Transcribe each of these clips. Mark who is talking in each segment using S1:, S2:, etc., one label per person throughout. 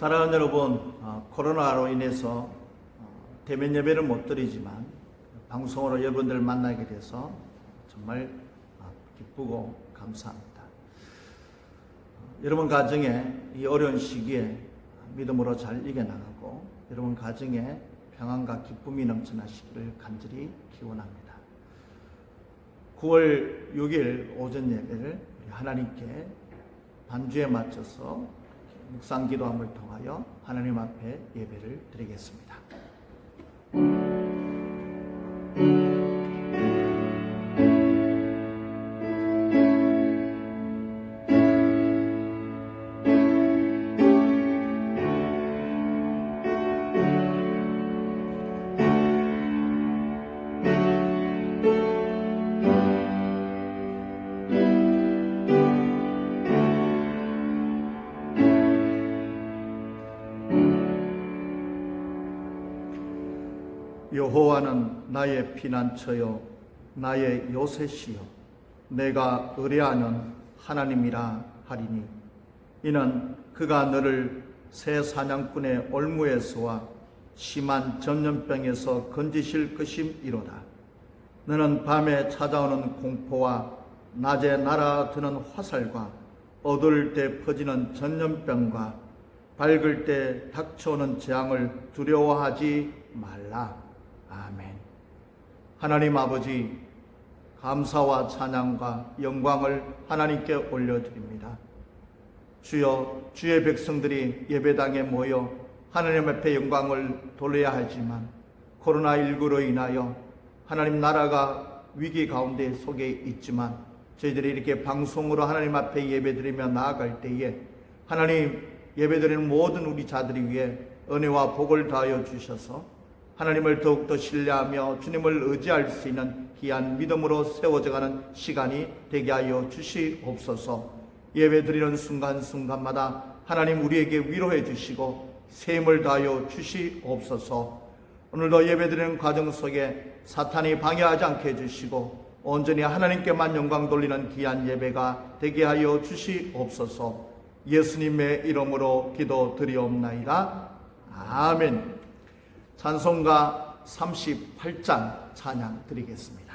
S1: 사랑하는 여러분, 코로나로 인해서 대면 예배를 못 드리지만 방송으로 여러분들을 만나게 돼서 정말 기쁘고 감사합니다. 여러분 가정에 이 어려운 시기에 믿음으로 잘 이겨나가고 여러분 가정에 평안과 기쁨이 넘쳐나시기를 간절히 기원합니다. 9월 6일 오전 예배를 하나님께 반주에 맞춰서 묵상 기도함을 통하여 하나님 앞에 예배를 드리겠습니다. 여호와는 나의 피난처요 나의 요새시요 내가 의뢰하는 하나님이라 하리니 이는 그가 너를 새 사냥꾼의 올무에서와 심한 전염병에서 건지실 것임이로다. 너는 밤에 찾아오는 공포와 낮에 날아드는 화살과 어두울 때 퍼지는 전염병과 밝을 때 닥쳐오는 재앙을 두려워하지 말라. 아멘. 하나님 아버지, 감사와 찬양과 영광을 하나님께 올려드립니다. 주여, 주의 백성들이 예배당에 모여 하나님 앞에 영광을 돌려야 하지만 코로나19로 인하여 하나님 나라가 위기 가운데 속에 있지만 저희들이 이렇게 방송으로 하나님 앞에 예배드리며 나아갈 때에 하나님 예배드리는 모든 우리 자들이 위해 은혜와 복을 다하여 주셔서 하나님을 더욱더 신뢰하며 주님을 의지할 수 있는 귀한 믿음으로 세워져가는 시간이 되게 하여 주시옵소서. 예배드리는 순간순간마다 하나님 우리에게 위로해 주시고 세임을 다하여 주시옵소서. 오늘도 예배드리는 과정 속에 사탄이 방해하지 않게 해주시고 온전히 하나님께만 영광 돌리는 귀한 예배가 되게 하여 주시옵소서. 예수님의 이름으로 기도드리옵나이다. 아멘. 찬송가 38장 찬양 드리겠습니다.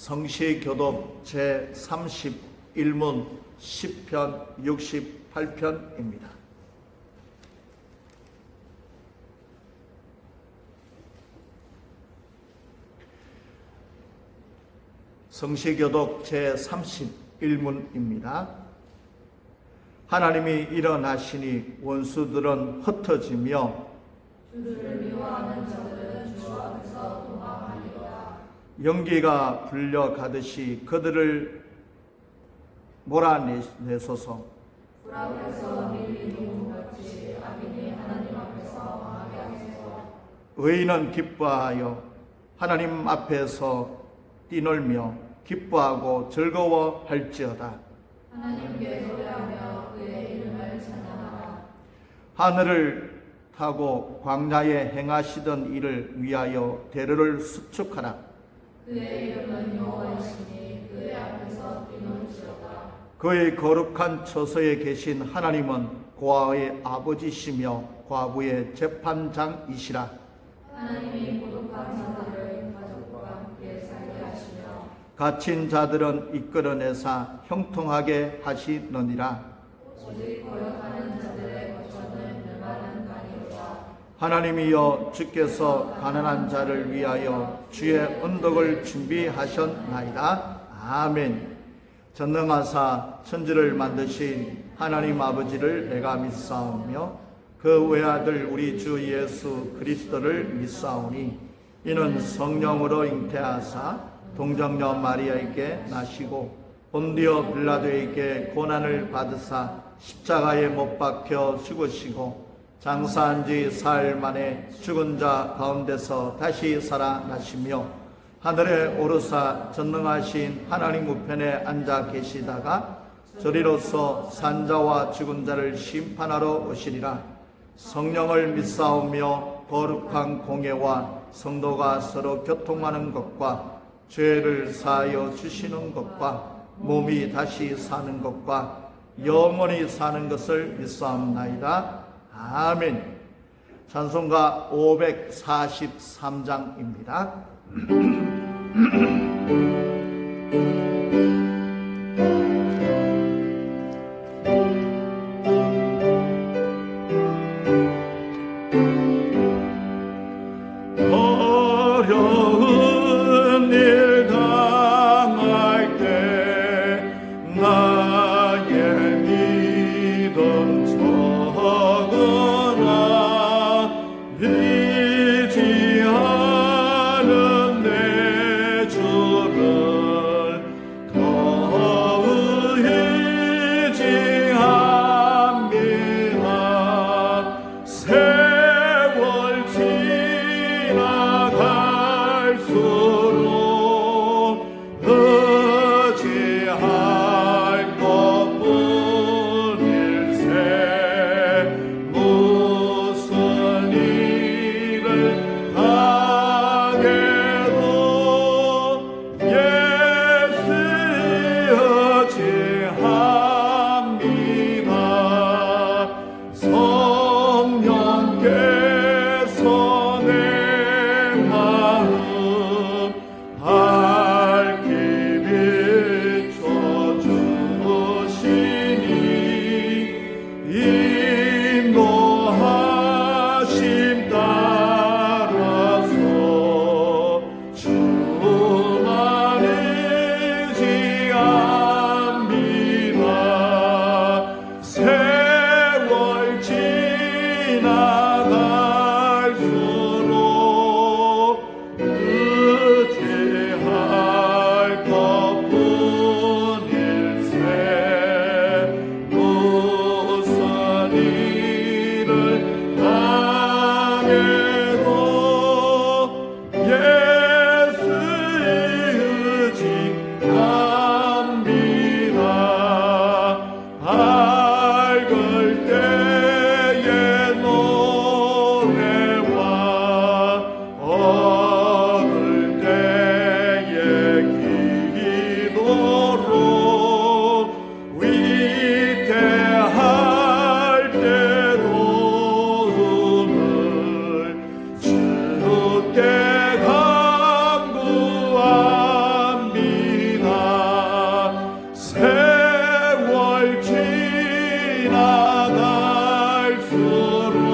S1: 성시교독 제31문 시편 68편입니다. 성시교독 제31문입니다. 하나님이 일어나시니 원수들은 흩어지며
S2: 주를 미워하는 자들은 주 앞에서 도망하리라.
S1: 연기가 불려가듯이 그들을 몰아내소서.
S2: 불 앞에서 밀린 동같이 악인이 하나님 앞에서 망하게 하소서.
S1: 의인은 기뻐하여 하나님 앞에서 뛰놀며 기뻐하고 즐거워할지어다.
S2: 하나님께 노래하며 그의 이름을 찬양하라.
S1: 하늘을 타고 광야에 행하시던 일을 위하여 대를 수축하라.
S2: 그의 이름은 여호와이시니 그의 앞에서 뛰놀지어다.
S1: 그의 거룩한 처소에 계신 하나님은 고아의 아버지시며 과부의 재판장이시라.
S2: 하나님이 고독한 자들을 가족과 함께 살게 하시며
S1: 갇힌 자들은 이끌어내사 형통하게 하시느니라.
S2: 오직 거역하는 자들의 거처는 멸망한 가니로다.
S1: 하나님이여 주께서 가난한 자를 위하여 주의 언덕을 준비하셨나이다. 아멘. 전능하사 천지를 만드신 하나님 아버지를 내가 믿사오며 그 외아들 우리 주 예수 그리스도를 믿사오니 이는 성령으로 잉태하사 동정녀 마리아에게 나시고 본디오 빌라도에게 고난을 받으사 십자가에 못 박혀 죽으시고 장사한 지 사흘 만에 죽은 자 가운데서 다시 살아나시며 하늘에 오르사 전능하신 하나님 우편에 앉아 계시다가 저리로서 산자와 죽은 자를 심판하러 오시리라. 성령을 믿사오며 거룩한 공예와 성도가 서로 교통하는 것과 죄를 사하여 주시는 것과 몸이 다시 사는 것과 영원히 사는 것을 믿사옵나이다. 아멘. 찬송가 543장입니다. 어려운 일 당할 때 나의 믿음 적으나 잊지 않은 내 주를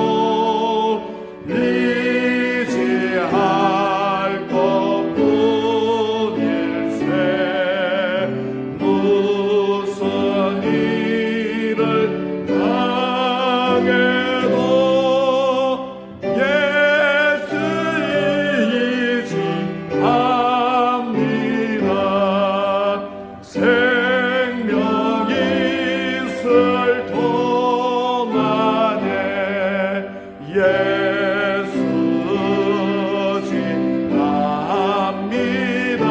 S3: 지나갈수록 의지할 것뿐일세. 무슨 일을 당해도 예수 의지합니다. 생명 있을 동안에 예수 의지합니다.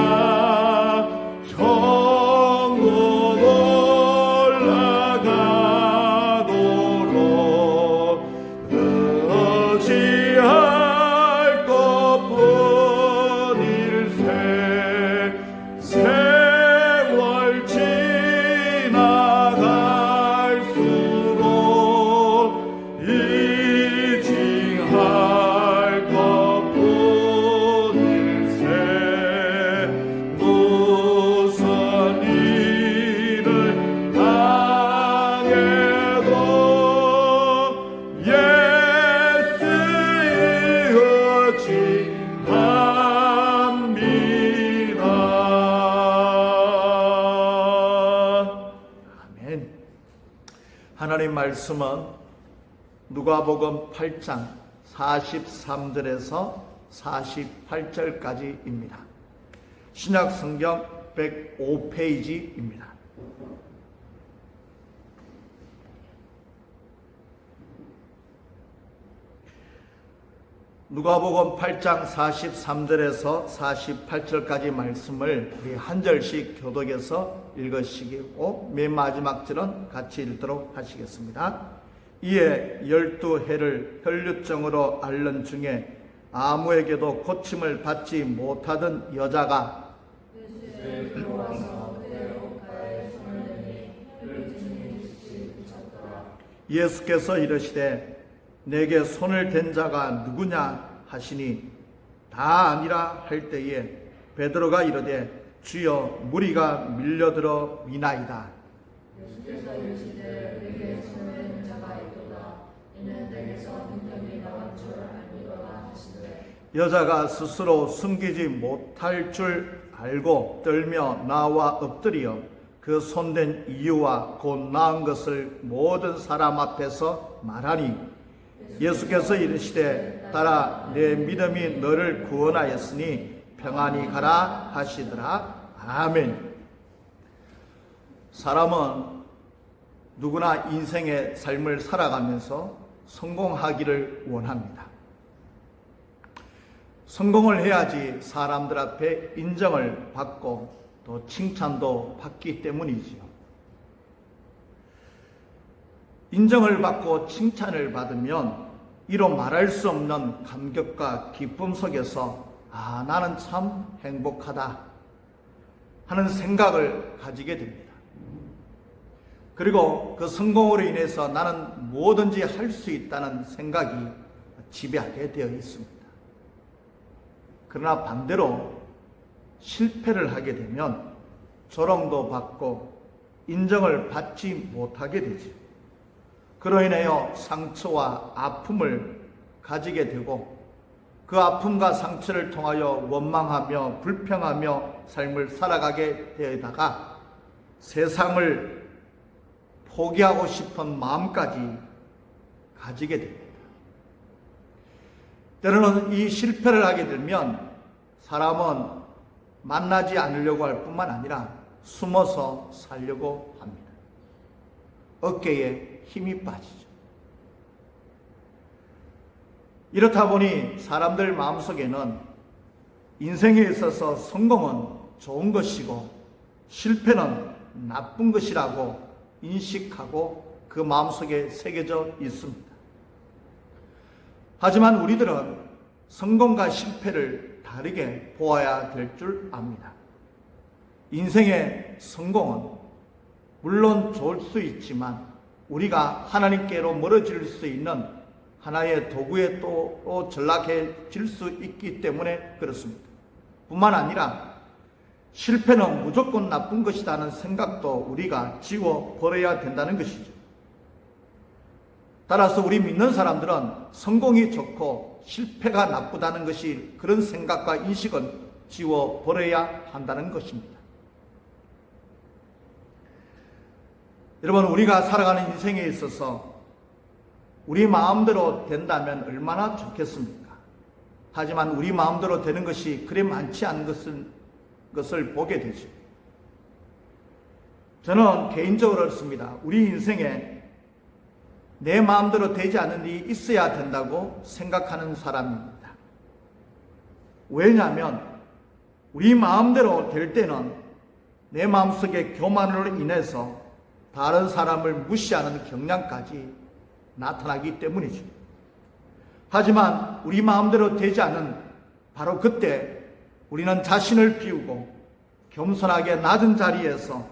S3: 천국 올라가도록 의지할 것뿐일세. 세월 지나갈수록 의지할 것뿐일세. 무슨 일을 당해도 예수 의지합니다.
S1: 아멘. 하나님 말씀은 누가복음 8장 43절에서 48절까지입니다. 신약 성경 105페이지입니다. 누가복음 8장 43절에서 48절까지 말씀을 우리 한 절씩 교독해서 읽으시고 맨 마지막 절은 같이 읽도록 하시겠습니다. 이에 12해를 혈류증으로 앓는 중에 아무에게도 고침을 받지 못하던 여자가
S2: 예수의 들어와서 그의 옷가에 손을 대니 혈류증이 즉시 그쳤더라.
S1: 예수께서 이르시되 내게 손을 댄 자가 누구냐 하시니 다 아니라 할 때에 베드로가 이르되 주여 무리가 밀려들어 미나이다.
S2: 예수께서 이르시되 내게 손을 댄 자가 있도다. 이는 내게서 능력이 나간 줄 알미로라 하시되
S1: 여자가 스스로 숨기지 못할 줄 알고 떨며 나와 엎드려 그 손댄 이유와 곧 나은 것을 모든 사람 앞에서 말하니 예수께서 이르시되 따라 내 믿음이 너를 구원하였으니 평안히 가라 하시더라. 아멘. 사람은 누구나 인생의 삶을 살아가면서 성공하기를 원합니다. 성공을 해야지 사람들 앞에 인정을 받고 또 칭찬도 받기 때문이지요. 인정을 받고 칭찬을 받으면 이로 말할 수 없는 감격과 기쁨 속에서 나는 참 행복하다 하는 생각을 가지게 됩니다. 그리고 그 성공으로 인해서 나는 뭐든지 할 수 있다는 생각이 지배하게 되어 있습니다. 그러나 반대로 실패를 하게 되면 조롱도 받고 인정을 받지 못하게 되죠. 그로 인하여 상처와 아픔을 가지게 되고 그 아픔과 상처를 통하여 원망하며 불평하며 삶을 살아가게 되다가 세상을 포기하고 싶은 마음까지 가지게 됩니다. 때로는 이 실패를 하게 되면 사람은 만나지 않으려고 할 뿐만 아니라 숨어서 살려고 합니다. 어깨에 힘이 빠지죠. 이렇다 보니 사람들 마음속에는 인생에 있어서 성공은 좋은 것이고 실패는 나쁜 것이라고 인식하고 그 마음속에 새겨져 있습니다. 하지만 우리들은 성공과 실패를 다르게 보아야 될 줄 압니다. 인생의 성공은 물론 좋을 수 있지만 우리가 하나님께로 멀어질 수 있는 하나의 도구에 또 전락해질 수 있기 때문에 그렇습니다. 뿐만 아니라 실패는 무조건 나쁜 것이라는 생각도 우리가 지워버려야 된다는 것이죠. 따라서 우리 믿는 사람들은 성공이 좋고 실패가 나쁘다는 것이 그런 생각과 인식은 지워버려야 한다는 것입니다. 여러분, 우리가 살아가는 인생에 있어서 우리 마음대로 된다면 얼마나 좋겠습니까? 하지만 우리 마음대로 되는 것이 그리 많지 않은 것을 보게 되죠. 저는 개인적으로 그렇습니다. 우리 인생에 내 마음대로 되지 않는 일이 있어야 된다고 생각하는 사람입니다. 왜냐하면 우리 마음대로 될 때는 내 마음속의 교만으로 인해서 다른 사람을 무시하는 경향까지 나타나기 때문이죠. 하지만 우리 마음대로 되지 않은 바로 그때 우리는 자신을 비우고 겸손하게 낮은 자리에서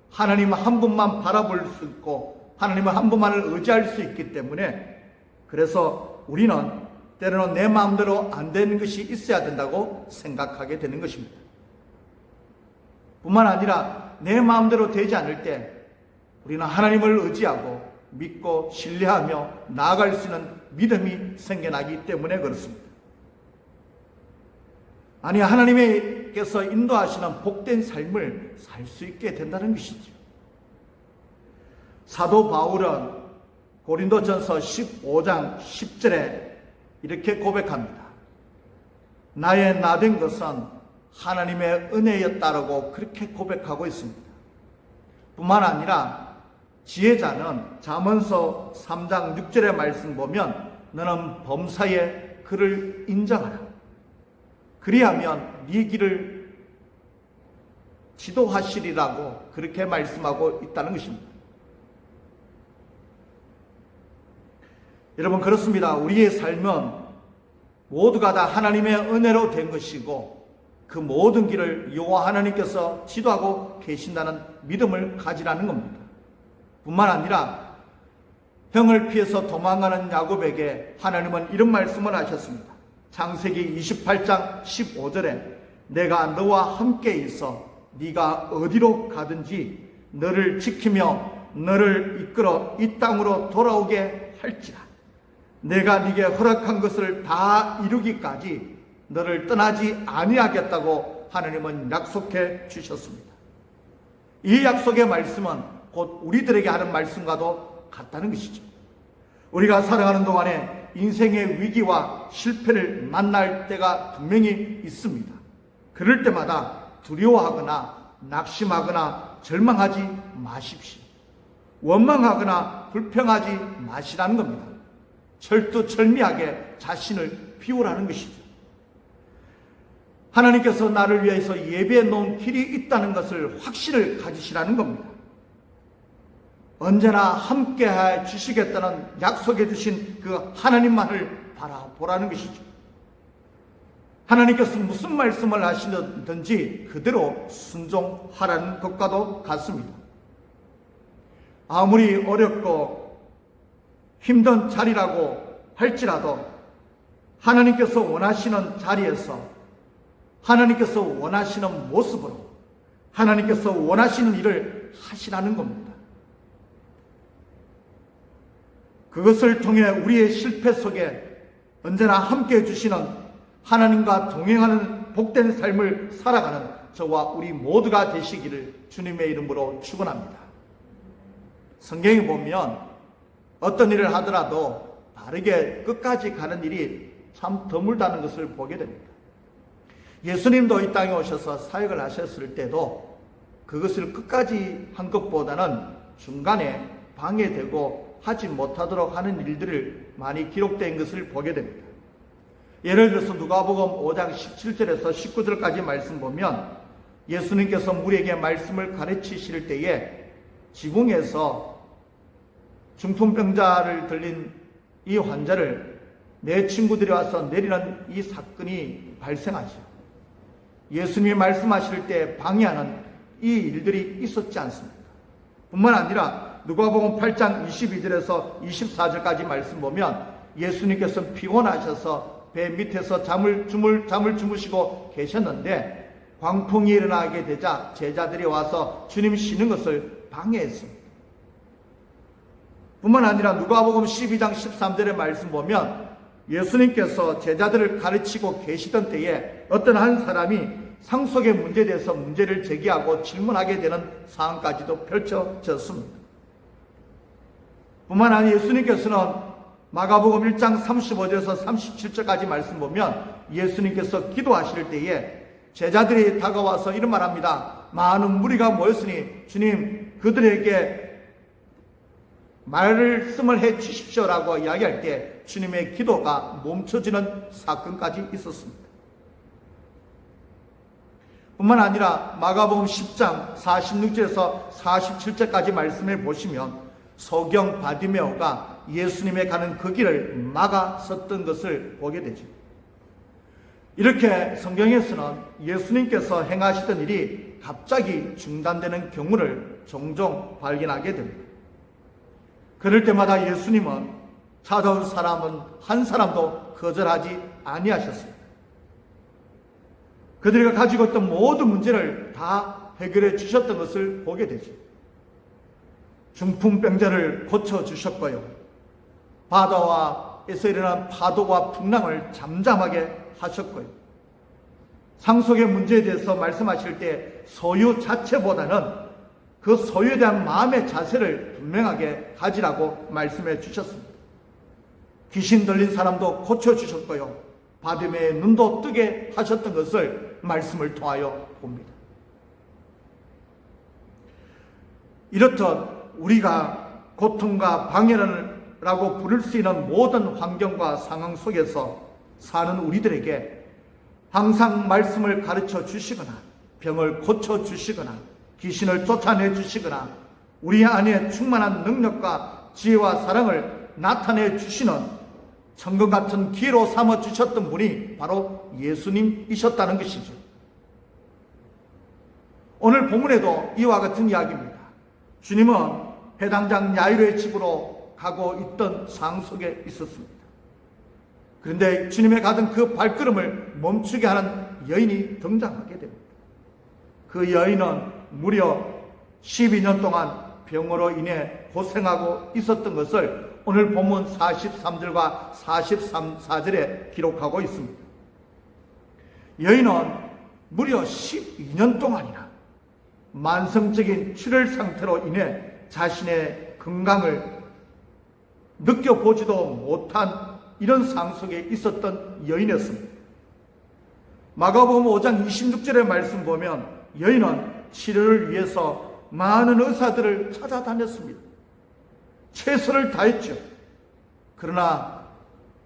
S1: 하나님 한 분만 바라볼 수 있고 하나님을 한 분만을 의지할 수 있기 때문에, 그래서 우리는 때로는 내 마음대로 안 되는 것이 있어야 된다고 생각하게 되는 것입니다. 뿐만 아니라 내 마음대로 되지 않을 때 우리는 하나님을 의지하고 믿고 신뢰하며 나아갈 수 있는 믿음이 생겨나기 때문에 그렇습니다. 아니, 하나님께서 인도하시는 복된 삶을 살 수 있게 된다는 것이죠. 사도 바울은 고린도전서 15장 10절에 이렇게 고백합니다. 나의 나된 것은 하나님의 은혜였다라고 그렇게 고백하고 있습니다. 뿐만 아니라 지혜자는 잠언서 3장 6절의 말씀 보면 너는 범사에 그를 인정하라. 그리하면 네 길을 지도하시리라고 그렇게 말씀하고 있다는 것입니다. 여러분, 그렇습니다. 우리의 삶은 모두가 다 하나님의 은혜로 된 것이고 그 모든 길을 여호와 하나님께서 지도하고 계신다는 믿음을 가지라는 겁니다. 뿐만 아니라 형을 피해서 도망가는 야곱에게 하나님은 이런 말씀을 하셨습니다. 창세기 28장 15절에 내가 너와 함께 있어 네가 어디로 가든지 너를 지키며 너를 이끌어 이 땅으로 돌아오게 할지라. 내가 네게 허락한 것을 다 이루기까지 너를 떠나지 아니하겠다고 하나님은 약속해 주셨습니다. 이 약속의 말씀은 곧 우리들에게 하는 말씀과도 같다는 것이죠. 우리가 살아가는 동안에 인생의 위기와 실패를 만날 때가 분명히 있습니다. 그럴 때마다 두려워하거나 낙심하거나 절망하지 마십시오. 원망하거나 불평하지 마시라는 겁니다. 철두철미하게 자신을 비우라는 것이죠. 하나님께서 나를 위해서 예비해 놓은 길이 있다는 것을 확신을 가지시라는 겁니다. 언제나 함께 해 주시겠다는 약속해 주신 그 하나님만을 바라보라는 것이죠. 하나님께서 무슨 말씀을 하시든지 그대로 순종하라는 것과도 같습니다. 아무리 어렵고 힘든 자리라고 할지라도 하나님께서 원하시는 자리에서 하나님께서 원하시는 모습으로 하나님께서 원하시는 일을 하시라는 겁니다. 그것을 통해 우리의 실패 속에 언제나 함께 해주시는 하나님과 동행하는 복된 삶을 살아가는 저와 우리 모두가 되시기를 주님의 이름으로 축원합니다. 성경에 보면 어떤 일을 하더라도 바르게 끝까지 가는 일이 참 드물다는 것을 보게 됩니다. 예수님도 이 땅에 오셔서 사역을 하셨을 때도 그것을 끝까지 한 것보다는 중간에 방해되고 하지 못하도록 하는 일들을 많이 기록된 것을 보게 됩니다. 예를 들어서 누가복음 5장 17절에서 19절까지 말씀 보면 예수님께서 우리에게 말씀을 가르치실 때에 지붕에서 중풍병자를 들린 이 환자를 내 친구들이 와서 내리는 이 사건이 발생하죠. 예수님이 말씀하실 때 방해하는 이 일들이 있었지 않습니까? 뿐만 아니라 누가복음 8장 22절에서 24절까지 말씀 보면 예수님께서 피곤하셔서 배 밑에서 잠을 주무시고 계셨는데 광풍이 일어나게 되자 제자들이 와서 주님 쉬는 것을 방해했습니다. 뿐만 아니라 누가복음 12장 13절의 말씀 보면 예수님께서 제자들을 가르치고 계시던 때에 어떤 한 사람이 상속의 문제에 대해서 문제를 제기하고 질문하게 되는 상황까지도 펼쳐졌습니다. 뿐만 아니라 예수님께서는 마가복음 1장 35절에서 37절까지 말씀 보면 예수님께서 기도하실 때에 제자들이 다가와서 이런 말합니다. 많은 무리가 모였으니 주님 그들에게 말씀을 해 주십시오라고 이야기할 때 주님의 기도가 멈춰지는 사건까지 있었습니다. 뿐만 아니라 마가복음 10장 46절에서 47절까지 말씀을 보시면 소경 바디메오가 예수님의 가는 그 길을 막아섰던 것을 보게 되죠. 이렇게 성경에서는 예수님께서 행하시던 일이 갑자기 중단되는 경우를 종종 발견하게 됩니다. 그럴 때마다 예수님은 찾아온 사람은 한 사람도 거절하지 아니하셨습니다. 그들이 가지고 있던 모든 문제를 다 해결해 주셨던 것을 보게 되죠. 중풍병자를 고쳐주셨고요. 바다와에서 일어난 파도와 풍랑을 잠잠하게 하셨고요. 상속의 문제에 대해서 말씀하실 때 소유 자체보다는 그 소유에 대한 마음의 자세를 분명하게 가지라고 말씀해 주셨습니다. 귀신 들린 사람도 고쳐주셨고요. 바디메의 눈도 뜨게 하셨던 것을 말씀을 통하여 봅니다. 이렇듯 우리가 고통과 방해라고 부를 수 있는 모든 환경과 상황 속에서 사는 우리들에게 항상 말씀을 가르쳐 주시거나 병을 고쳐 주시거나 귀신을 쫓아내 주시거나 우리 안에 충만한 능력과 지혜와 사랑을 나타내 주시는 천국 같은 기회로 삼아 주셨던 분이 바로 예수님이셨다는 것이죠. 오늘 본문에도 이와 같은 이야기입니다. 주님은 해당장 야이로의 집으로 가고 있던 상 속에 있었습니다. 그런데 주님의 가던 그 발걸음을 멈추게 하는 여인이 등장하게 됩니다. 그 여인은 무려 12년 동안 병으로 인해 고생하고 있었던 것을 오늘 본문 43절과 44절에 기록하고 있습니다. 여인은 무려 12년 동안이나 만성적인 출혈 상태로 인해 자신의 건강을 느껴보지도 못한 이런 상황 속에 있었던 여인이었습니다. 마가복음 5장 26절의 말씀 보면 여인은 치료를 위해서 많은 의사들을 찾아다녔습니다. 최선을 다했죠. 그러나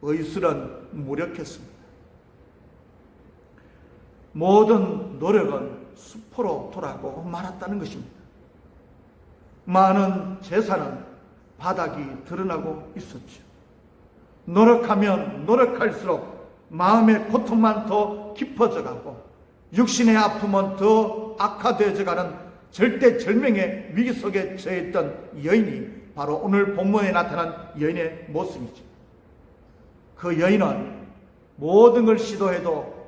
S1: 의술은 무력했습니다. 모든 노력은 수포로 돌아가고 말았다는 것입니다. 많은 재산은 바닥이 드러나고 있었죠. 노력하면 노력할수록 마음의 고통만 더 깊어져 가고 육신의 아픔은 더 악화되어져 가는 절대절명의 위기 속에 처했던 여인이 바로 오늘 본문에 나타난 여인의 모습이죠. 그 여인은 모든 걸 시도해도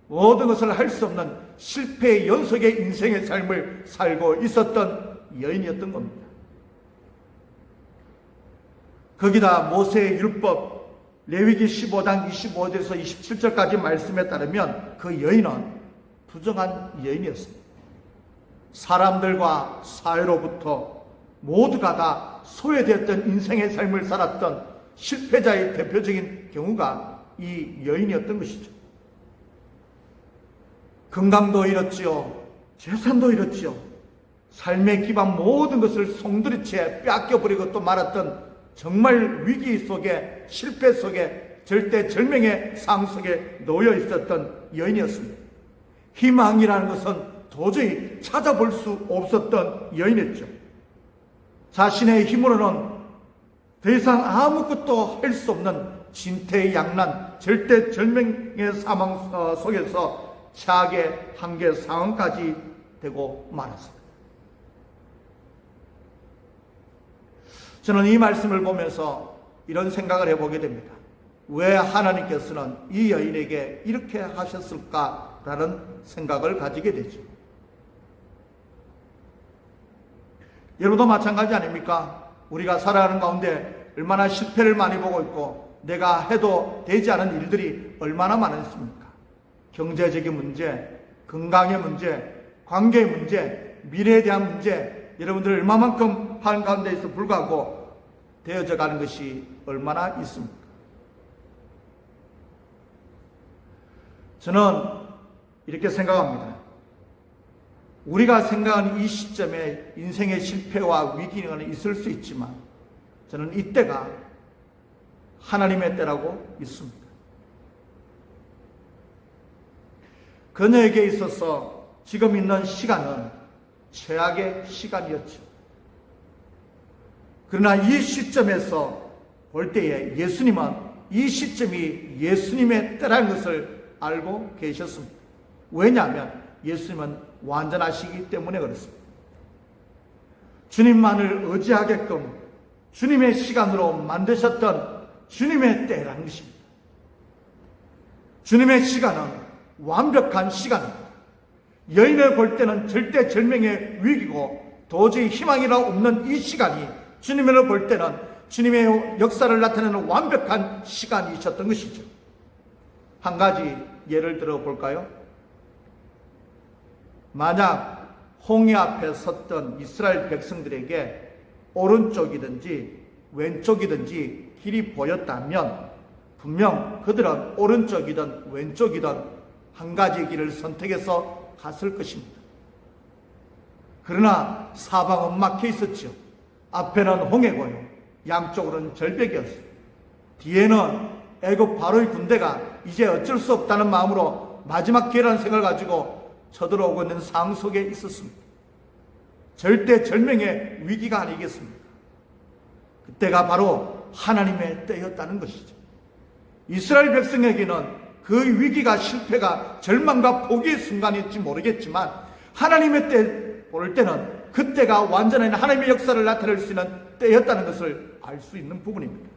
S1: 모든 것을 할 수 없는 실패의 연속의 인생의 삶을 살고 있었던 여인이었던 겁니다. 거기다 모세의 율법 레위기 15장 25절에서 27절까지 말씀에 따르면 그 여인은 부정한 여인이었습니다. 사람들과 사회로부터 모두가 다 소외되었던 인생의 삶을 살았던 실패자의 대표적인 경우가 이 여인이었던 것이죠. 건강도 잃었지요. 재산도 잃었지요. 삶의 기반 모든 것을 송두리째 빼앗겨버리고 또 말았던 정말 위기 속에 실패 속에 절대절명의 상황 속에 놓여 있었던 여인이었습니다. 희망이라는 것은 도저히 찾아볼 수 없었던 여인이었죠. 자신의 힘으로는 더 이상 아무것도 할 수 없는 진퇴양난 절대절명의 사망 속에서 최악의 한계 상황까지 되고 말았습니다. 저는 이 말씀을 보면서 이런 생각을 해보게 됩니다. 왜 하나님께서는 이 여인에게 이렇게 하셨을까라는 생각을 가지게 되죠. 여러분도 마찬가지 아닙니까? 우리가 살아가는 가운데 얼마나 실패를 많이 보고 있고 내가 해도 되지 않은 일들이 얼마나 많습니까? 경제적인 문제, 건강의 문제, 관계의 문제, 미래에 대한 문제, 여러분들 얼마만큼 하는 가운데에서 불구하고 되어져 가는 것이 얼마나 있습니까? 저는 이렇게 생각합니다. 우리가 생각하는 이 시점에 인생의 실패와 위기는 있을 수 있지만 저는 이때가 하나님의 때라고 믿습니다. 그녀에게 있어서 지금 있는 시간은 최악의 시간이었죠. 그러나 이 시점에서 볼 때에 예수님은 이 시점이 예수님의 때라는 것을 알고 계셨습니다. 왜냐하면 예수님은 완전하시기 때문에 그렇습니다. 주님만을 의지하게끔 주님의 시간으로 만드셨던 주님의 때라는 것입니다. 주님의 시간은 완벽한 시간입니다. 여인을 볼 때는 절대절명의 위기고 도저히 희망이라 없는 이 시간이 주님을 볼 때는 주님의 역사를 나타내는 완벽한 시간이셨던 것이죠. 한 가지 예를 들어 볼까요? 만약 홍해 앞에 섰던 이스라엘 백성들에게 오른쪽이든지 왼쪽이든지 길이 보였다면 분명 그들은 오른쪽이든 왼쪽이든 한 가지 길을 선택해서 갔을 것입니다. 그러나 사방은 막혀 있었죠. 앞에는 홍해고요, 양쪽으로는 절벽이었어요. 뒤에는 애굽 바로의 군대가 이제 어쩔 수 없다는 마음으로 마지막 기회라는 생각을 가지고 쳐들어오고 있는 상황 속에 있었습니다. 절대절명의 위기가 아니겠습니까? 그때가 바로 하나님의 때였다는 것이죠. 이스라엘 백성에게는 그 위기가 실패가 절망과 포기의 순간일지 모르겠지만 하나님의 때 볼 때는 그때가 완전한 하나님의 역사를 나타낼 수 있는 때였다는 것을 알 수 있는 부분입니다.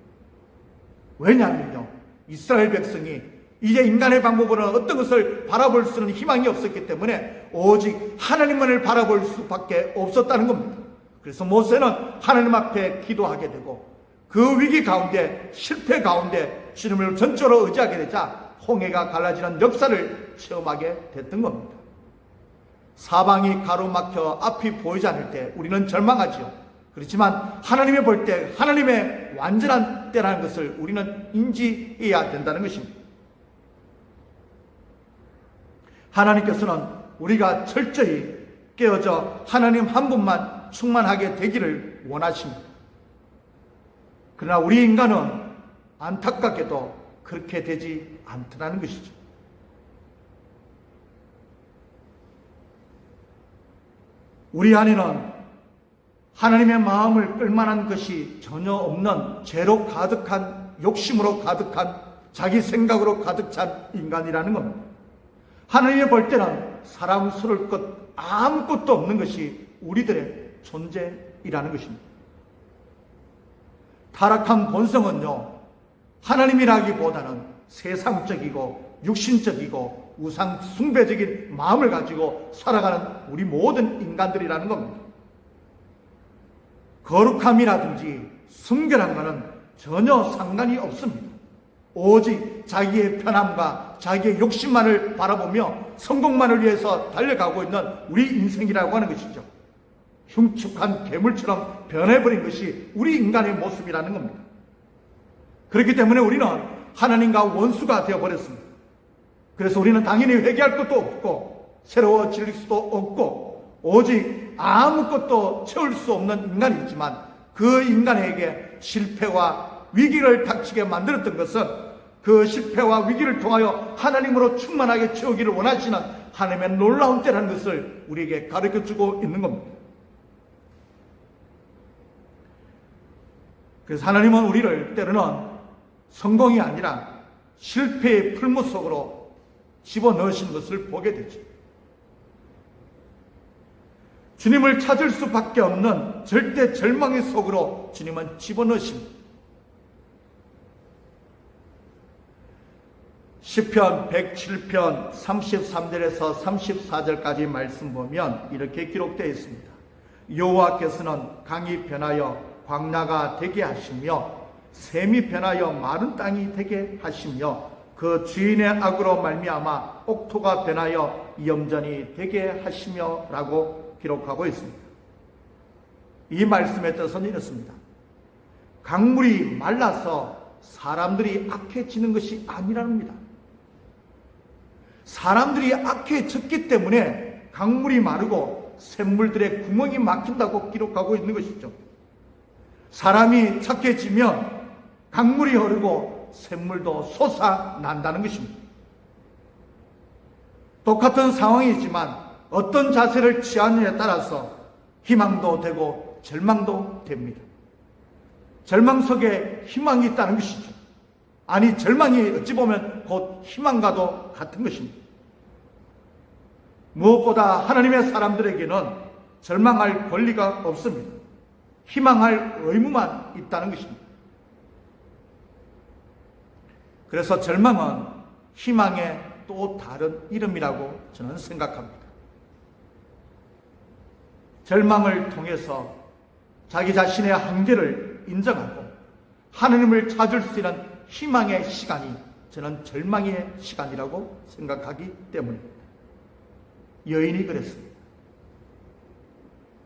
S1: 왜냐하면요, 이스라엘 백성이 이제 인간의 방법으로는 어떤 것을 바라볼 수는 희망이 없었기 때문에 오직 하나님만을 바라볼 수밖에 없었다는 겁니다. 그래서 모세는 하나님 앞에 기도하게 되고 그 위기 가운데, 실패 가운데 주님을 전적으로 의지하게 되자 홍해가 갈라지는 역사를 체험하게 됐던 겁니다. 사방이 가로막혀 앞이 보이지 않을 때 우리는 절망하지요. 그렇지만 하나님이 볼 때 하나님의 완전한 때라는 것을 우리는 인지해야 된다는 것입니다. 하나님께서는 우리가 철저히 깨어져 하나님 한 분만 충만하게 되기를 원하십니다. 그러나 우리 인간은 안타깝게도 그렇게 되지 않더라는 것이죠. 우리 안에는 하나님의 마음을 끌만한 것이 전혀 없는 죄로 가득한, 욕심으로 가득한, 자기 생각으로 가득 찬 인간이라는 겁니다. 하나님이 볼 때는 사랑스러울 것 아무것도 없는 것이 우리들의 존재이라는 것입니다. 타락한 본성은요, 하나님이라기보다는 세상적이고 육신적이고 우상 숭배적인 마음을 가지고 살아가는 우리 모든 인간들이라는 겁니다. 거룩함이라든지 순결한 것은 전혀 상관이 없습니다. 오직 자기의 편함과 자기의 욕심만을 바라보며 성공만을 위해서 달려가고 있는 우리 인생이라고 하는 것이죠. 흉측한 괴물처럼 변해버린 것이 우리 인간의 모습이라는 겁니다. 그렇기 때문에 우리는 하나님과 원수가 되어버렸습니다. 그래서 우리는 당연히 회개할 것도 없고 새로워질 수도 없고 오직 아무것도 채울 수 없는 인간이지만 그 인간에게 실패와 위기를 닥치게 만들었던 것은 그 실패와 위기를 통하여 하나님으로 충만하게 채우기를 원하시는 하나님의 놀라운 때라는 것을 우리에게 가르쳐주고 있는 겁니다. 그래서 하나님은 우리를 때로는 성공이 아니라 실패의 풀무 속으로 집어넣으신 것을 보게 되죠. 주님을 찾을 수밖에 없는 절대 절망의 속으로 주님은 집어넣으십니다. 시편 107편 33절에서 34절까지 말씀 보면 이렇게 기록되어 있습니다. 여호와께서는 강이 변하여 광야가 되게 하시며 샘이 변하여 마른 땅이 되게 하시며 그 주인의 악으로 말미암아 옥토가 변하여 염전이 되게 하시며 라고 기록하고 있습니다. 이 말씀의 뜻은 이렇습니다. 강물이 말라서 사람들이 악해지는 것이 아니라는 겁니다. 사람들이 악해졌기 때문에 강물이 마르고 샘물들의 구멍이 막힌다고 기록하고 있는 것이죠. 사람이 착해지면 강물이 흐르고 샘물도 솟아난다는 것입니다. 똑같은 상황이지만 어떤 자세를 취하느냐에 따라서 희망도 되고 절망도 됩니다. 절망 속에 희망이 있다는 것이죠. 아니, 절망이 어찌 보면 곧 희망과도 같은 것입니다. 무엇보다 하나님의 사람들에게는 절망할 권리가 없습니다. 희망할 의무만 있다는 것입니다. 그래서 절망은 희망의 또 다른 이름이라고 저는 생각합니다. 절망을 통해서 자기 자신의 한계를 인정하고 하나님을 찾을 수 있는 희망의 시간이 저는 절망의 시간이라고 생각하기 때문입니다. 여인이 그랬습니다.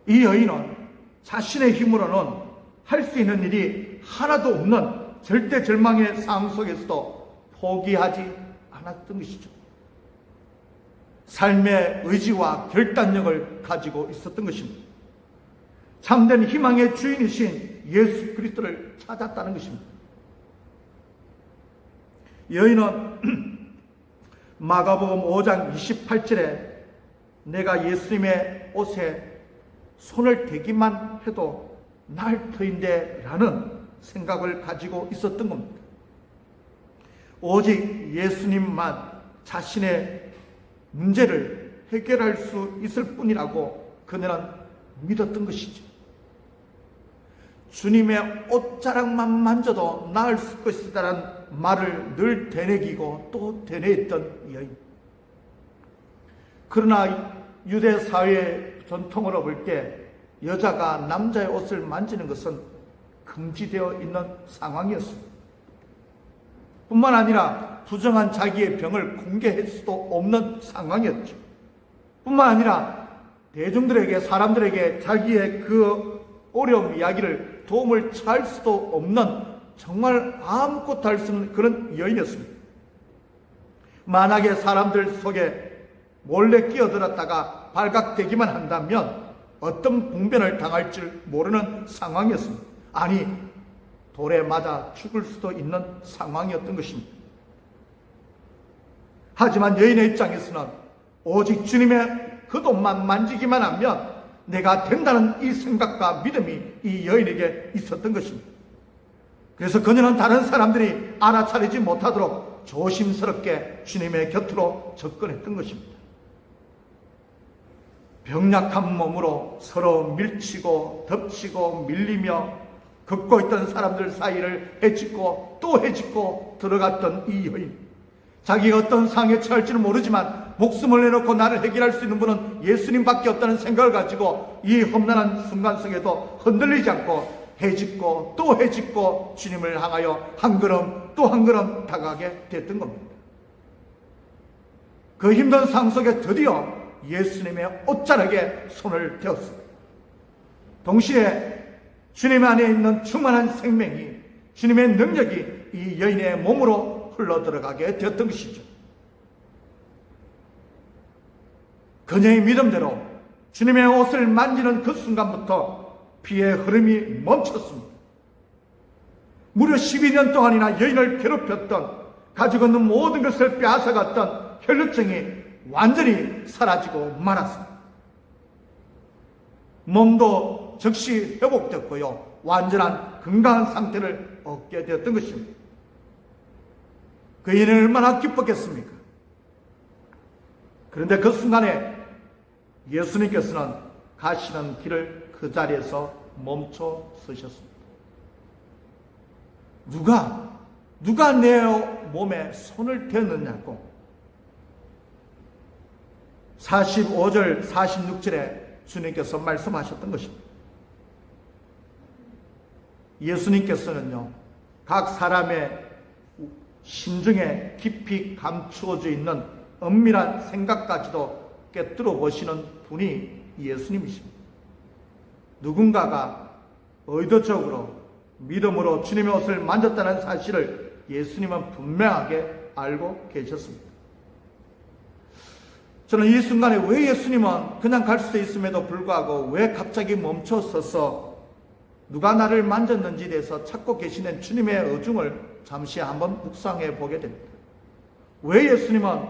S1: 이 여인은 자신의 힘으로는 할 수 있는 일이 하나도 없는 절대 절망의 상황 속에서도 포기하지 않았던 것이죠. 삶의 의지와 결단력을 가지고 있었던 것입니다. 참된 희망의 주인이신 예수 그리스도를 찾았다는 것입니다. 여인은 마가복음 5장 28절에 내가 예수님의 옷에 손을 대기만 해도 나을 터인데 라는 생각을 가지고 있었던 겁니다. 오직 예수님만 자신의 문제를 해결할 수 있을 뿐이라고 그녀는 믿었던 것이죠. 주님의 옷자락만 만져도 나을 것이다라는 말을 늘 되뇌기고 또 되뇌었던 여인. 그러나 유대 사회의 전통으로 볼 때 여자가 남자의 옷을 만지는 것은 금지되어 있는 상황이었습니다. 뿐만 아니라 부정한 자기의 병을 공개할 수도 없는 상황이었죠. 뿐만 아니라 대중들에게, 사람들에게 자기의 그 어려움 이야기를 도움을 취할 수도 없는 정말 아무것도 할 수 없는 그런 여인이었습니다. 만약에 사람들 속에 몰래 끼어들었다가 발각되기만 한다면 어떤 봉변을 당할 줄 모르는 상황이었습니다. 아니, 돌에 맞아 죽을 수도 있는 상황이었던 것입니다. 하지만 여인의 입장에서는 오직 주님의 겉옷만 만지기만 하면 내가 된다는 이 생각과 믿음이 이 여인에게 있었던 것입니다. 그래서 그녀는 다른 사람들이 알아차리지 못하도록 조심스럽게 주님의 곁으로 접근했던 것입니다. 병약한 몸으로 서로 밀치고 덮치고 밀리며 걷고 있던 사람들 사이를 헤집고 또 헤집고 들어갔던 이 여인. 자기가 어떤 상황에 처할지는 모르지만 목숨을 내놓고 나를 해결할 수 있는 분은 예수님밖에 없다는 생각을 가지고 이 험난한 순간 속에도 흔들리지 않고 헤집고 또 헤집고 주님을 향하여 한 걸음 또 한 걸음 다가가게 됐던 겁니다. 그 힘든 상황 속에 드디어 예수님의 옷자락에 손을 대었습니다. 동시에 주님 안에 있는 충만한 생명이, 주님의 능력이 이 여인의 몸으로 흘러들어가게 되었던 것이죠. 그녀의 믿음대로 주님의 옷을 만지는 그 순간부터 피의 흐름이 멈췄습니다. 무려 12년 동안이나 여인을 괴롭혔던, 가지고 있는 모든 것을 빼앗아갔던 혈루증이 완전히 사라지고 말았습니다. 몸도 즉시 회복됐고요, 완전한 건강한 상태를 얻게 되었던 것입니다. 그 여인은 얼마나 기뻤겠습니까? 그런데 그 순간에 예수님께서는 가시는 길을 그 자리에서 멈춰 서셨습니다. 누가 내 몸에 손을 대느냐고. 45절 46절에 주님께서 말씀하셨던 것입니다. 예수님께서는요, 각 사람의 심중에 깊이 감추어져 있는 엄밀한 생각까지도 꿰뚫어 보시는 분이 예수님이십니다. 누군가가 의도적으로 믿음으로 주님의 옷을 만졌다는 사실을 예수님은 분명하게 알고 계셨습니다. 저는 이 순간에 왜 예수님은 그냥 갈 수 있음에도 불구하고 왜 갑자기 멈춰서서 누가 나를 만졌는지에 대해서 찾고 계시는 주님의 의중을 잠시 한번 묵상해 보게 됩니다. 왜 예수님은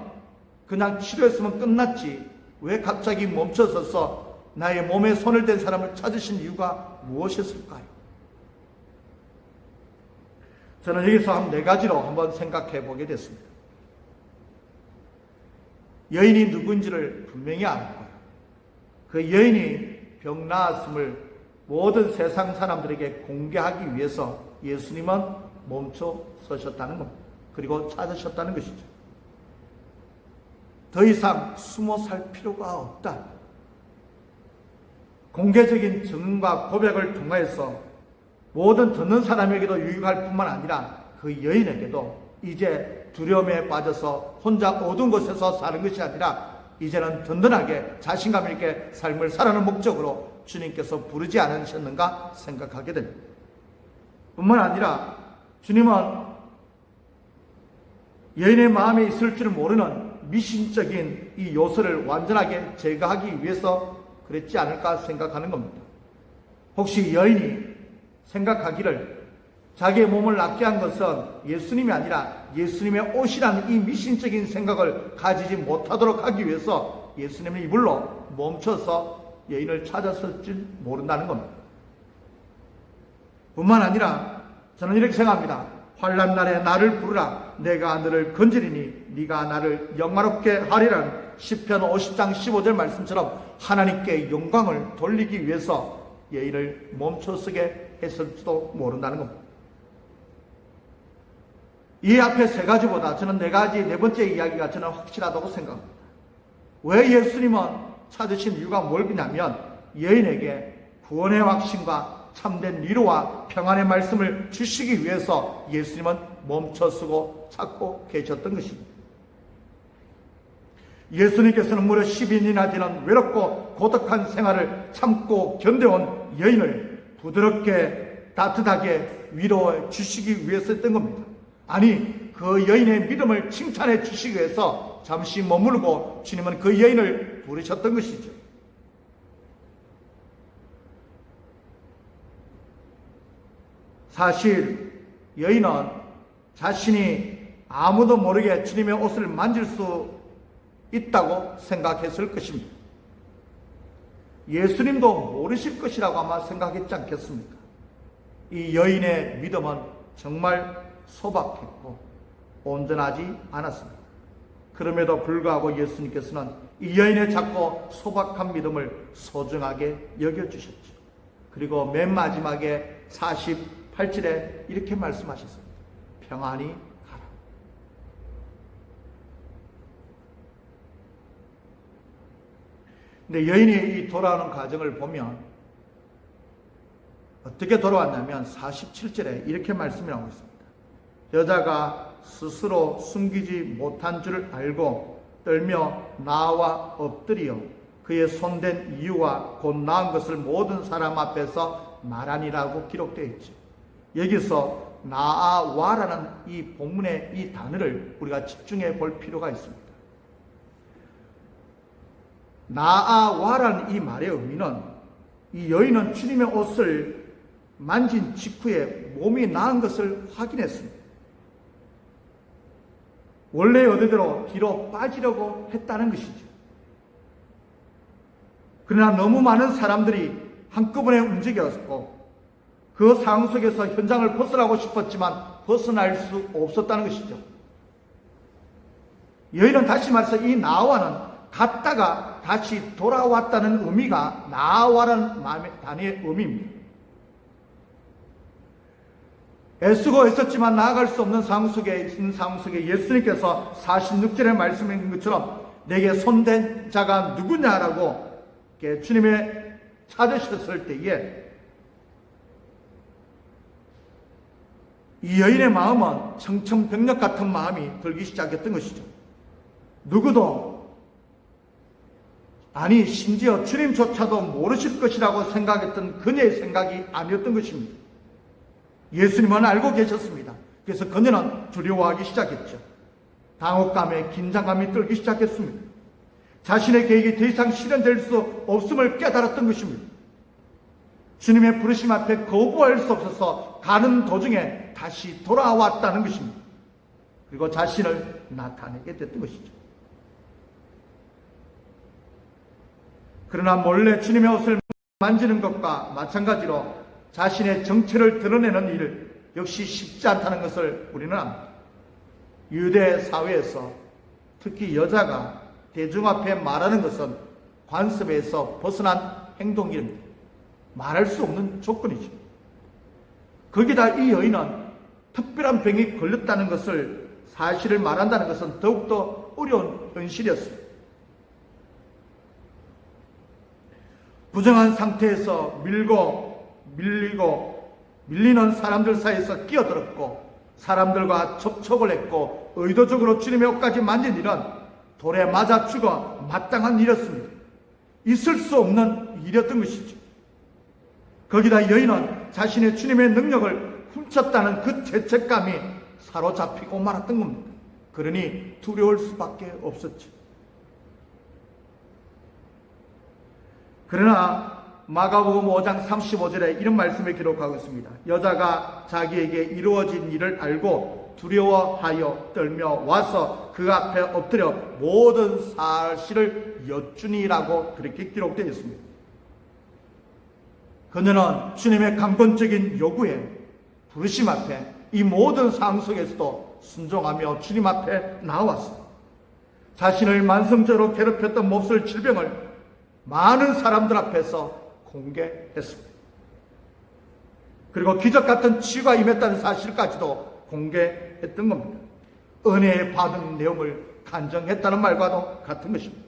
S1: 그냥 치료했으면 끝났지 왜 갑자기 멈춰서서 나의 몸에 손을 댄 사람을 찾으신 이유가 무엇이었을까요? 저는 여기서 한 4가지로 한번 생각해 보게 됐습니다. 여인이 누군지를 분명히 알았고요. 그 여인이 병 나았음을 모든 세상 사람들에게 공개하기 위해서 예수님은 멈춰 서셨다는 겁니다. 그리고 찾으셨다는 것이죠. 더 이상 숨어 살 필요가 없다. 공개적인 증언과 고백을 통해서 모든 듣는 사람에게도 유익할 뿐만 아니라 그 여인에게도 이제 두려움에 빠져서 혼자 어두운 곳에서 사는 것이 아니라 이제는 든든하게 자신감 있게 삶을 살아가는 목적으로 주님께서 부르지 않으셨는가 생각하게 됩니다. 뿐만 아니라 주님은 여인의 마음에 있을 줄 모르는 미신적인 이 요소를 완전하게 제거하기 위해서 그랬지 않을까 생각하는 겁니다. 혹시 여인이 생각하기를 자기의 몸을 낫게 한 것은 예수님이 아니라 예수님의 옷이라는 이 미신적인 생각을 가지지 못하도록 하기 위해서 예수님의 이불로 멈춰서 여인을 찾았을지 모른다는 겁니다. 뿐만 아니라 저는 이렇게 생각합니다. 환난 날에 나를 부르라. 내가 너를 건지리니 네가 나를 영화롭게 하리라는 시편 50장 15절 말씀처럼 하나님께 영광을 돌리기 위해서 여인을 멈춰서게 했을지도 모른다는 겁니다. 이 앞에 3가지보다 저는 4가지, 4번째 이야기가 저는 확실하다고 생각합니다. 왜 예수님은 찾으신 이유가 뭘까냐면 여인에게 구원의 확신과 참된 위로와 평안의 말씀을 주시기 위해서 예수님은 멈춰서고 찾고 계셨던 것입니다. 예수님께서는 무려 10인이나 되는 외롭고 고독한 생활을 참고 견뎌온 여인을 부드럽게 따뜻하게 위로해 주시기 위해서 했던 겁니다. 아니, 그 여인의 믿음을 칭찬해 주시기 위해서 잠시 머무르고 주님은 그 여인을 부르셨던 것이죠. 사실 여인은 자신이 아무도 모르게 주님의 옷을 만질 수 있다고 생각했을 것입니다. 예수님도 모르실 것이라고 아마 생각했지 않겠습니까? 이 여인의 믿음은 정말 소박했고 온전하지 않았습니다. 그럼에도 불구하고 예수님께서는 이 여인의 작고 소박한 믿음을 소중하게 여겨주셨죠. 그리고 맨 마지막에 48절에 이렇게 말씀하셨습니다. 평안히 가라. 근데 여인이 이 돌아오는 과정을 보면 어떻게 돌아왔냐면 47절에 이렇게 말씀이 나오고 있습니다. 여자가 스스로 숨기지 못한 줄 알고 떨며 나와 엎드려 그의 손댄 이유와 곧 나은 것을 모든 사람 앞에서 말하니라고 기록되어 있죠. 여기서 나아와라는 이 본문의 이 단어를 우리가 집중해 볼 필요가 있습니다. 나아와라는 이 말의 의미는 이 여인은 주님의 옷을 만진 직후에 몸이 나은 것을 확인했습니다. 원래 어디대로 뒤로 빠지려고 했다는 것이죠. 그러나 너무 많은 사람들이 한꺼번에 움직였고 그 상황 속에서 현장을 벗어나고 싶었지만 벗어날 수 없었다는 것이죠. 여인은 다시 말해서 이 나와는 갔다가 다시 돌아왔다는 의미가 나와라는 단어의 의미입니다. 애쓰고 애썼지만 나아갈 수 없는 상황 속에 있는 상황 속에 예수님께서 46절에 말씀하신 것처럼 내게 손댄 자가 누구냐라고 주님의 찾으셨을 때에 이 여인의 마음은 청천벽력 같은 마음이 들기 시작했던 것이죠. 누구도, 아니 심지어 주님조차도 모르실 것이라고 생각했던 그녀의 생각이 아니었던 것입니다. 예수님은 알고 계셨습니다. 그래서 그녀는 두려워하기 시작했죠. 당혹감에 긴장감이 들기 시작했습니다. 자신의 계획이 더 이상 실현될 수 없음을 깨달았던 것입니다. 주님의 부르심 앞에 거부할 수 없어서 가는 도중에 다시 돌아왔다는 것입니다. 그리고 자신을 나타내게 됐던 것이죠. 그러나 몰래 주님의 옷을 만지는 것과 마찬가지로 자신의 정체를 드러내는 일 역시 쉽지 않다는 것을 우리는 압니다. 유대 사회에서 특히 여자가 대중 앞에 말하는 것은 관습에서 벗어난 행동입니다. 말할 수 없는 조건이죠. 거기다 이 여인은 특별한 병이 걸렸다는 것을, 사실을 말한다는 것은 더욱더 어려운 현실이었습니다. 부정한 상태에서 밀리는 사람들 사이에서 끼어들었고 사람들과 접촉을 했고 의도적으로 주님의 옷까지 만진 일은 돌에 맞아 죽어 마땅한 일이었습니다. 있을 수 없는 일이었던 것이죠. 거기다 여인은 자신의 주님의 능력을 훔쳤다는 그 죄책감이 사로잡히고 말았던 겁니다. 그러니 두려울 수밖에 없었죠. 그러나 마가복음 5장 35절에 이런 말씀을 기록하고 있습니다. 여자가 자기에게 이루어진 일을 알고 두려워하여 떨며 와서 그 앞에 엎드려 모든 사실을 여쭈니라고 그렇게 기록되어 있습니다. 그녀는 주님의 강권적인 요구에, 부르심 앞에 이 모든 상황 속에서도 순종하며 주님 앞에 나왔습니다. 자신을 만성적으로 괴롭혔던 몹쓸 질병을 많은 사람들 앞에서 공개했습니다. 그리고 기적 같은 치유가 임했다는 사실까지도 공개했던 겁니다. 은혜에 받은 내용을 간증했다는 말과도 같은 것입니다.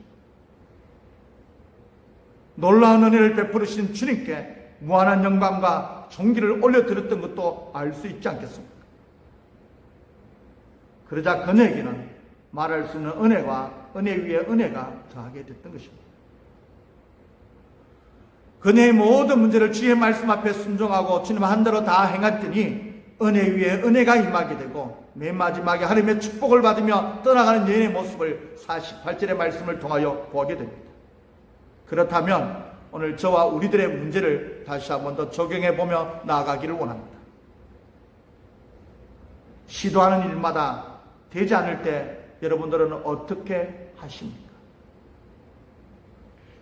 S1: 놀라운 은혜를 베푸르신 주님께 무한한 영광과 존귀를 올려드렸던 것도 알 수 있지 않겠습니까? 그러자 그녀에게는 말할 수 있는 은혜와 은혜 위에 은혜가 더하게 됐던 것입니다. 그녀의 모든 문제를 주의 말씀 앞에 순종하고 주님 한 대로 다 행했더니 은혜 위에 은혜가 임하게 되고 맨 마지막에 하나님의 축복을 받으며 떠나가는 여인의 모습을 48절의 말씀을 통하여 보게 됩니다. 그렇다면 오늘 저와 우리들의 문제를 다시 한 번 더 적용해 보며 나아가기를 원합니다. 시도하는 일마다 되지 않을 때 여러분들은 어떻게 하십니까?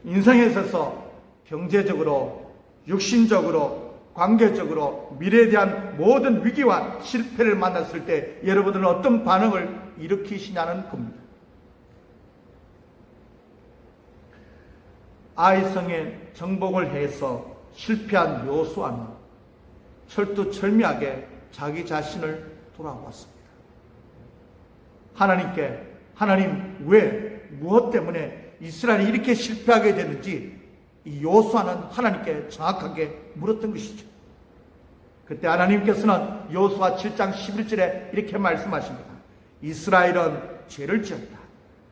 S1: 인생에 있어서 경제적으로, 육신적으로, 관계적으로, 미래에 대한 모든 위기와 실패를 만났을 때 여러분들은 어떤 반응을 일으키시냐는 겁니다. 아이성에 정복을 해서 실패한 요수아는 철두철미하게 자기 자신을 돌아왔습니다. 하나님께, 하나님 왜, 무엇 때문에 이스라엘이 이렇게 실패하게 됐는지 이 요수아는 하나님께 정확하게 물었던 것이죠. 그때 하나님께서는 요수아 7장 11절에 이렇게 말씀하십니다. 이스라엘은 죄를 지었다.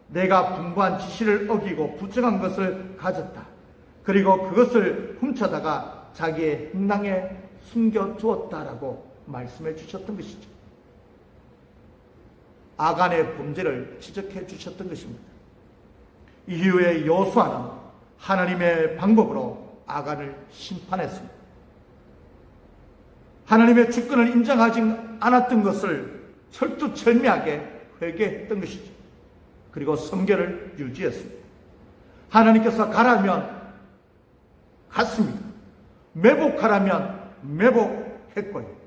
S1: 내가 분부한 지시를 어기고 부정한 것을 가졌다. 그리고 그것을 훔쳐다가 자기의 행랑에 숨겨두었다라고 말씀해 주셨던 것이죠. 아간의 범죄를 지적해 주셨던 것입니다. 이후에 여호수아는 하나님의 방법으로 아간을 심판했습니다. 하나님의 주권을 인정하지 않았던 것을 철두철미하게 회개했던 것이죠. 그리고 성결을 유지했습니다. 하나님께서 가라면 갔습니다. 매복하라면 매복했고요.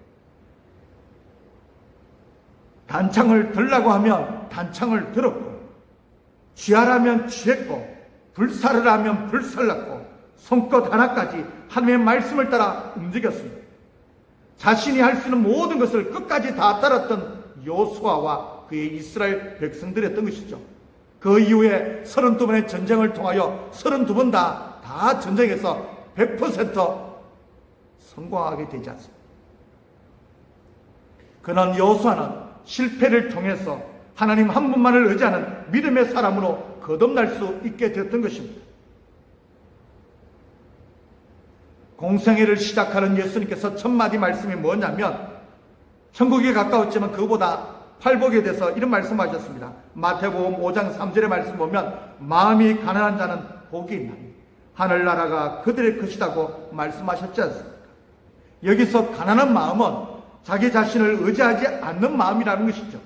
S1: 단창을 들라고 하면 단창을 들었고, 취하라면 취했고, 불살으라면 불살랐고, 손끝 하나까지 하나님의 말씀을 따라 움직였습니다. 자신이 할 수 있는 모든 것을 끝까지 다 따랐던 여호수아와 그의 이스라엘 백성들이었던 것이죠. 그 이후에 32번의 전쟁을 통하여 32번 다 전쟁에서 100% 성공하게 되지 않습니다. 그는 여호수아는 실패를 통해서 하나님 한 분만을 의지하는 믿음의 사람으로 거듭날 수 있게 되었던 것입니다. 공생애를 시작하는 예수님께서 첫 마디 말씀이 뭐냐면, 천국이 가까웠지만 그보다 팔복에 대해서 이런 말씀하셨습니다. 마태복음 5장 3절의 말씀 보면 마음이 가난한 자는 복이 있나니 하늘나라가 그들의 것이라고 말씀하셨지 않습니까? 여기서 가난한 마음은 자기 자신을 의지하지 않는 마음이라는 것이죠.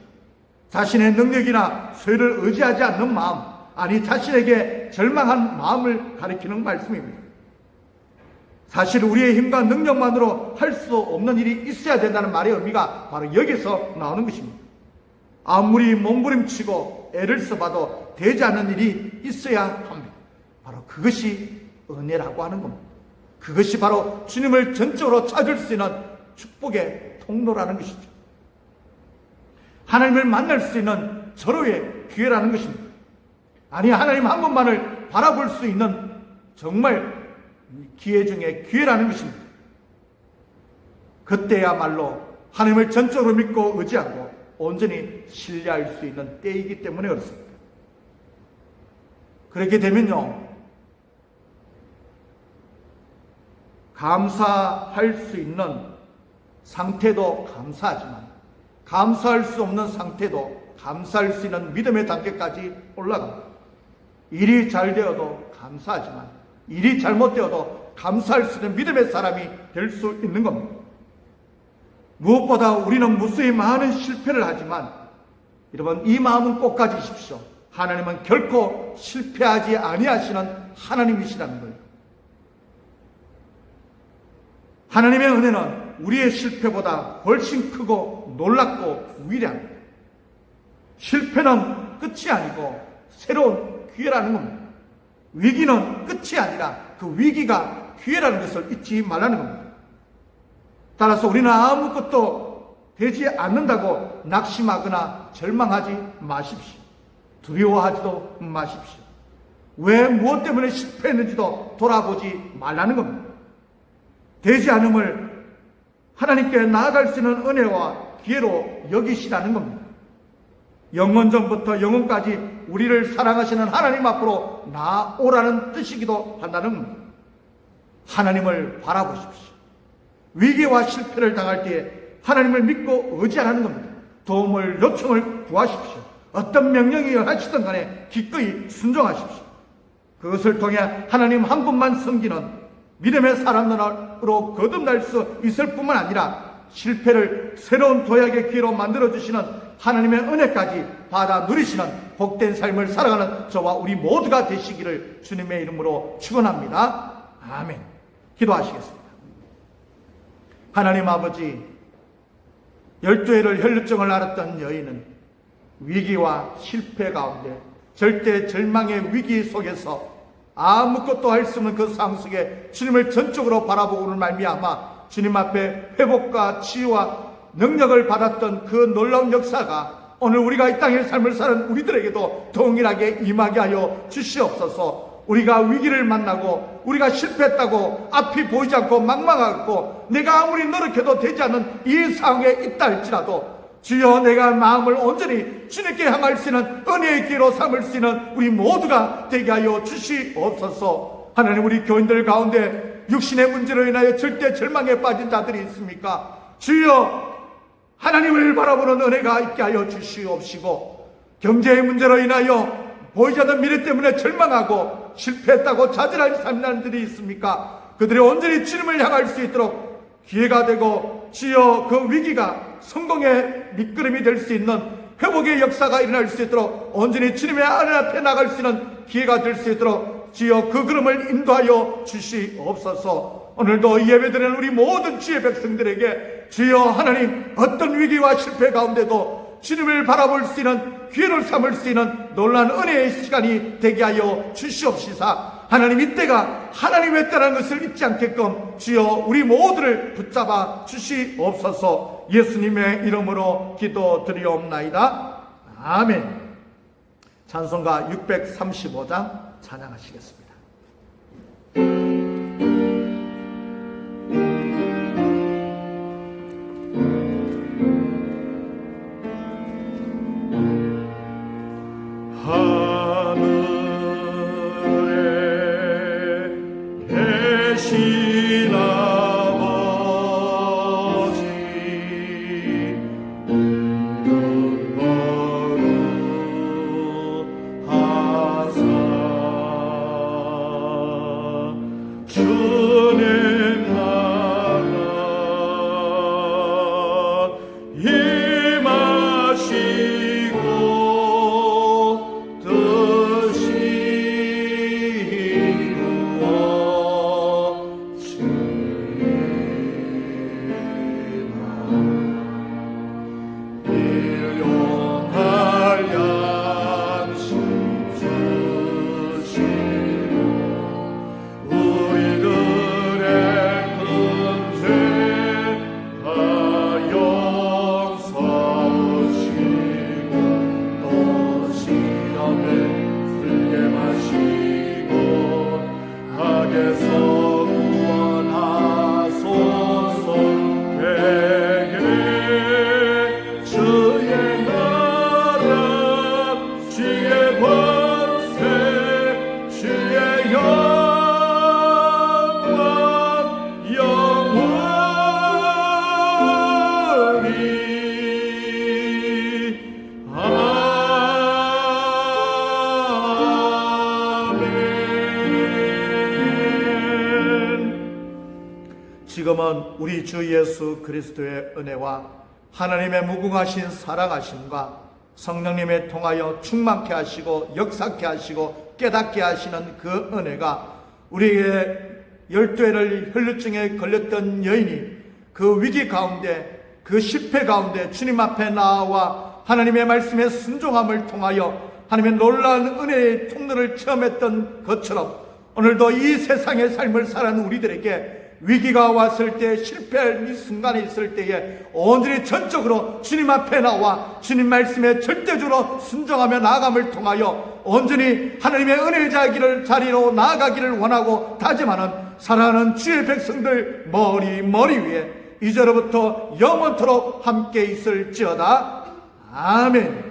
S1: 자신의 능력이나 소유를 의지하지 않는 마음, 아니 자신에게 절망한 마음을 가리키는 말씀입니다. 사실 우리의 힘과 능력만으로 할 수 없는 일이 있어야 된다는 말의 의미가 바로 여기서 나오는 것입니다. 아무리 몸부림치고 애를 써봐도 되지 않는 일이 있어야 합니다. 바로 그것이 은혜라고 하는 겁니다. 그것이 바로 주님을 전적으로 찾을 수 있는 축복의 통로라는 것이죠. 하나님을 만날 수 있는 절호의 기회라는 것입니다. 아니, 하나님 한 분만을 바라볼 수 있는 정말 기회 중에 기회라는 것입니다. 그때야말로 하나님을 전적으로 믿고 의지하고 온전히 신뢰할 수 있는 때이기 때문에 그렇습니다. 그렇게 되면요, 감사할 수 있는 상태도 감사하지만 감사할 수 없는 상태도 감사할 수 있는 믿음의 단계까지 올라갑니다. 일이 잘 되어도 감사하지만 일이 잘못되어도 감사할 수 있는 믿음의 사람이 될 수 있는 겁니다. 무엇보다 우리는 무수히 많은 실패를 하지만 여러분, 이 마음은 꼭 가지십시오. 하나님은 결코 실패하지 아니하시는 하나님이시라는 거예요. 하나님의 은혜는 우리의 실패보다 훨씬 크고 놀랍고 위대합니다. 실패는 끝이 아니고 새로운 기회라는 겁니다. 위기는 끝이 아니라 그 위기가 기회라는 것을 잊지 말라는 겁니다. 따라서 우리는 아무것도 되지 않는다고 낙심하거나 절망하지 마십시오. 두려워하지도 마십시오. 왜 무엇 때문에 실패했는지도 돌아보지 말라는 겁니다. 되지 않음을 하나님께 나아갈 수 있는 은혜와 기회로 여기시라는 겁니다. 영원전부터 영원까지 우리를 사랑하시는 하나님 앞으로 나오라는 뜻이기도 한다는 겁니다. 하나님을 바라보십시오. 위기와 실패를 당할 때에 하나님을 믿고 의지하라는 겁니다. 도움을 요청을 구하십시오. 어떤 명령이 하시든 간에 기꺼이 순종하십시오. 그것을 통해 하나님 한 분만 섬기는 믿음의 사람으로 거듭날 수 있을 뿐만 아니라 실패를 새로운 도약의 기회로 만들어주시는 하나님의 은혜까지 받아 누리시는 복된 삶을 살아가는 저와 우리 모두가 되시기를 주님의 이름으로 축원합니다. 아멘. 기도하시겠습니다. 하나님 아버지, 12해를 혈루증을 앓았던 여인은 위기와 실패 가운데 절대 절망의 위기 속에서 아무것도 할 수 없는 그 상황 속에 주님을 전적으로 바라보고는 말미암아 주님 앞에 회복과 치유와 능력을 받았던 그 놀라운 역사가 오늘 우리가 이 땅의 삶을 사는 우리들에게도 동일하게 임하게 하여 주시옵소서. 우리가 위기를 만나고 우리가 실패했다고 앞이 보이지 않고 막막하고 내가 아무리 노력해도 되지 않는 이 상황에 있다 할지라도 주여, 내가 마음을 온전히 주님께 향할 수 있는 은혜의 기회로 삼을 수 있는 우리 모두가 되게 하여 주시옵소서. 하나님, 우리 교인들 가운데 육신의 문제로 인하여 절대 절망에 빠진 자들이 있습니까? 주여, 하나님을 바라보는 은혜가 있게 하여 주시옵시고, 경제의 문제로 인하여 보이지 않는 미래 때문에 절망하고 실패했다고 좌절할 사람들이 있습니까? 그들이 온전히 주님을 향할 수 있도록 기회가 되고, 주여, 그 위기가 성공의 밑거름이 될 수 있는 회복의 역사가 일어날 수 있도록 온전히 주님의 하늘 앞에 나갈 수 있는 기회가 될 수 있도록 주여, 그 걸음을 인도하여 주시옵소서. 오늘도 예배드리는 우리 모든 주의 백성들에게 주여, 하나님, 어떤 위기와 실패 가운데도 주님을 바라볼 수 있는 기회를 삼을 수 있는 놀라운 은혜의 시간이 되게 하여 주시옵시사. 하나님, 이때가 하나님의 때라는 것을 잊지 않게끔 주여 우리 모두를 붙잡아 주시옵소서. 예수님의 이름으로 기도드리옵나이다. 아멘. 찬송가 635장 찬양하시겠습니다. 지금은 우리 주 예수 그리스도의 은혜와 하나님의 무궁하신 사랑하심과 성령님의 통하여 충만케 하시고 역사케 하시고 깨닫게 하시는 그 은혜가 우리의 12해를 혈루증에 걸렸던 여인이 그 위기 가운데, 그 실패 가운데 주님 앞에 나와 하나님의 말씀에 순종함을 통하여 하나님의 놀라운 은혜의 통로를 체험했던 것처럼 오늘도 이 세상의 삶을 살아가는 우리들에게 위기가 왔을 때, 실패할 이 순간에 있을 때에 온전히 전적으로 주님 앞에 나와 주님 말씀에 절대적으로 순종하며 나아감을 통하여 온전히 하나님의 은혜의 자리로 나아가기를 원하고 다짐하는 사랑하는 주의 백성들 머리 위에 이제로부터 영원토록 함께 있을지어다. 아멘.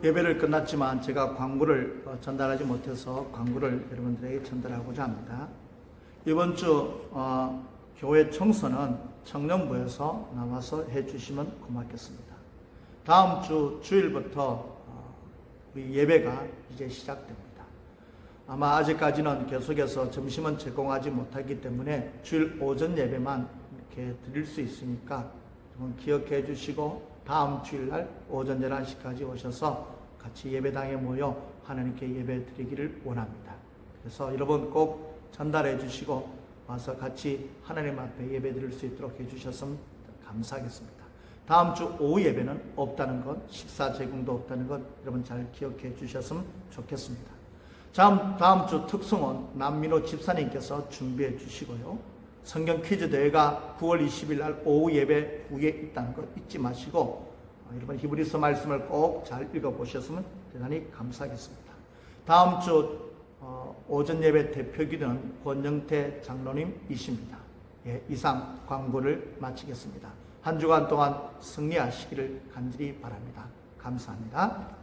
S1: 예배를 끝났지만 제가 광고를 전달하지 못해서 광고를 여러분들에게 전달하고자 합니다. 이번 주 교회 청소는 청년부에서 나와서 해주시면 고맙겠습니다. 다음 주 주일부터 우리 예배가 이제 시작됩니다. 아마 아직까지는 계속해서 점심은 제공하지 못하기 때문에 주일 오전 예배만 이렇게 드릴 수 있으니까 좀 기억해 주시고 다음 주일날 오전 11시까지 오셔서 같이 예배당에 모여 하나님께 예배 드리기를 원합니다. 그래서 여러분 꼭 전달해 주시고 와서 같이 하나님 앞에 예배 드릴 수 있도록 해주셨으면 감사하겠습니다. 다음 주 오후 예배는 없다는 것, 식사 제공도 없다는 것 여러분 잘 기억해 주셨으면 좋겠습니다. 다음 주 특송은 남민호 집사님께서 준비해 주시고요. 성경 퀴즈 대회가 9월 20일 날 오후 예배 후에 있다는 것 잊지 마시고 여러분 히브리서 말씀을 꼭 잘 읽어보셨으면 대단히 감사하겠습니다. 다음 주 오전 예배 대표기도는 권영태 장로님이십니다. 이상 광고를 마치겠습니다. 한 주간 동안 승리하시기를 간절히 바랍니다. 감사합니다.